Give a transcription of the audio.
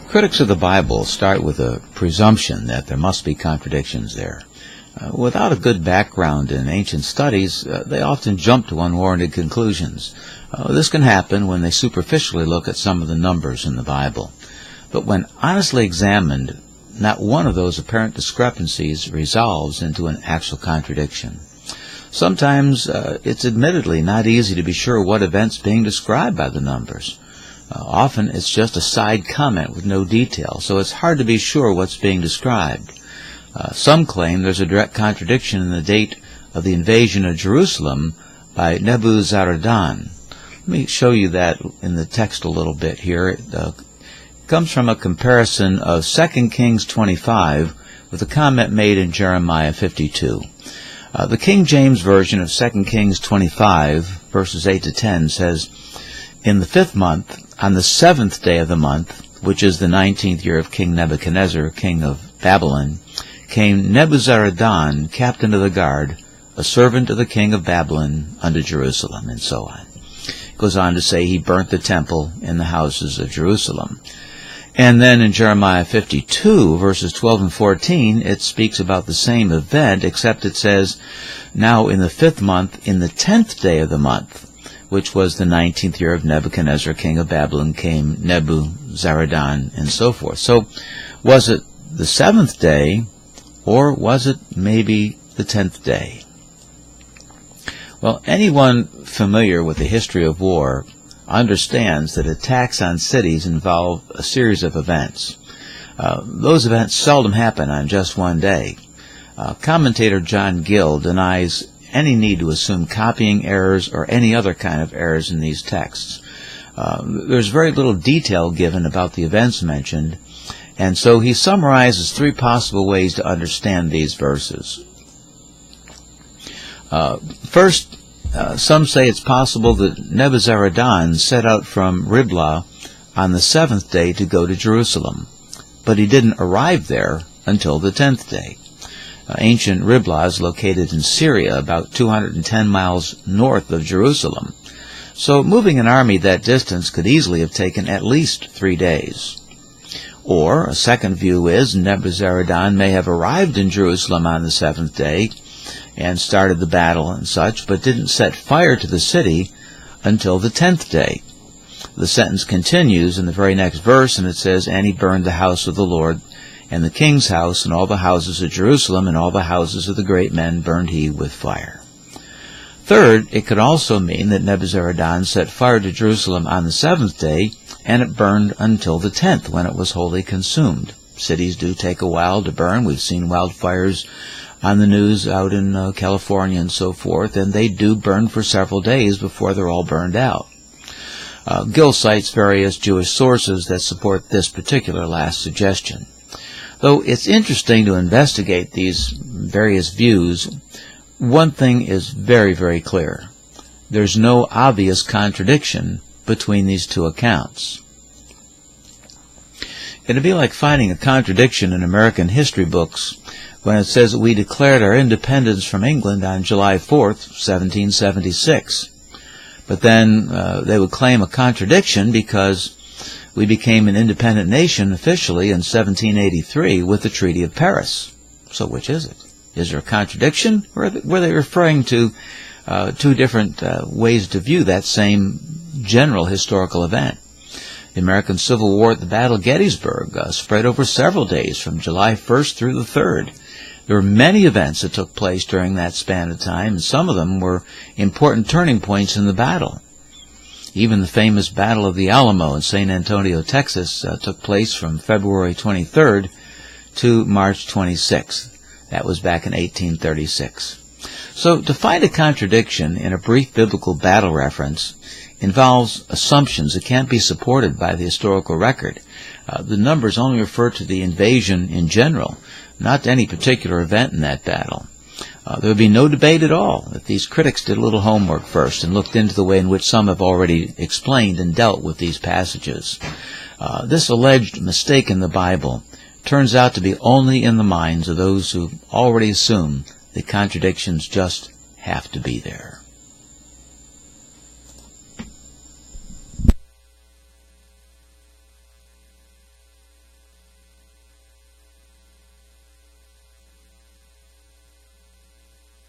Critics of the Bible start with a presumption that there must be contradictions there. Without a good background in ancient studies, they often jump to unwarranted conclusions. This can happen when they superficially look at some of the numbers in the Bible. But when honestly examined, not one of those apparent discrepancies resolves into an actual contradiction. Sometimes it's admittedly not easy to be sure what event's being described by the numbers. Often it's just a side comment with no detail, so it's hard to be sure what's being described. Some claim there's a direct contradiction in the date of the invasion of Jerusalem by Nebuzaradan. Let me show you that in the text a little bit here. It comes from a comparison of 2 Kings 25 with a comment made in Jeremiah 52. The King James Version of 2 Kings 25, verses 8 to 10 says, "In the 5th month, on the 7th day of the month, which is the 19th year of King Nebuchadnezzar, king of Babylon, came Nebuzaradan, captain of the guard, a servant of the king of Babylon, unto Jerusalem," and so on. It goes on to say he burnt the temple and the houses of Jerusalem. And then in Jeremiah 52, verses 12 and 14, it speaks about the same event, except it says, "Now in the 5th month, in the 10th day of the month, which was the 19th year of Nebuchadnezzar, king of Babylon, came Nebuzaradan," and so forth. So was it the 7th day, or was it maybe the 10th day? Well, anyone familiar with the history of war understands that attacks on cities involve a series of events. Those events seldom happen on just one day. Commentator John Gill denies any need to assume copying errors or any other kind of errors in these texts. There's very little detail given about the events mentioned, and so he summarizes 3 possible ways to understand these verses. First, some say it's possible that Nebuzaradan set out from Riblah on the 7th day to go to Jerusalem, but he didn't arrive there until the 10th day. Ancient Riblah is located in Syria, about 210 miles north of Jerusalem. So moving an army that distance could easily have taken at least 3 days. Or a second view is Nebuzaradan may have arrived in Jerusalem on the 7th day and started the battle and such, but didn't set fire to the city until the 10th day. The sentence continues in the very next verse, and it says, "And he burned the house of the Lord, and the king's house, and all the houses of Jerusalem, and all the houses of the great men burned he with fire." Third, it could also mean that Nebuzaradan set fire to Jerusalem on the 7th day, and it burned until the 10th, when it was wholly consumed. Cities do take a while to burn. We've seen wildfires on the news out in California and so forth, and they do burn for several days before they're all burned out. Gill cites various Jewish sources that support this particular last suggestion. Though it's interesting to investigate these various views, one thing is very, very clear. There's no obvious contradiction between these 2 accounts. It'd be like finding a contradiction in American history books when it says that we declared our independence from England on July 4th, 1776. But then they would claim a contradiction because we became an independent nation officially in 1783 with the Treaty of Paris. So which is it? Is there a contradiction? Or were they referring to 2 different ways to view that same general historical event? The American Civil War at the Battle of Gettysburg spread over several days from July 1st through the 3rd. There were many events that took place during that span of time, and some of them were important turning points in the battle. Even the famous Battle of the Alamo in San Antonio, Texas, took place from February 23rd to March 26th. That was back in 1836. So to find a contradiction in a brief biblical battle reference involves assumptions that can't be supported by the historical record. The numbers only refer to the invasion in general, not to any particular event in that battle. There would be no debate at all if these critics did a little homework first and looked into the way in which some have already explained and dealt with these passages. This alleged mistake in the Bible turns out to be only in the minds of those who already assume that contradictions just have to be there.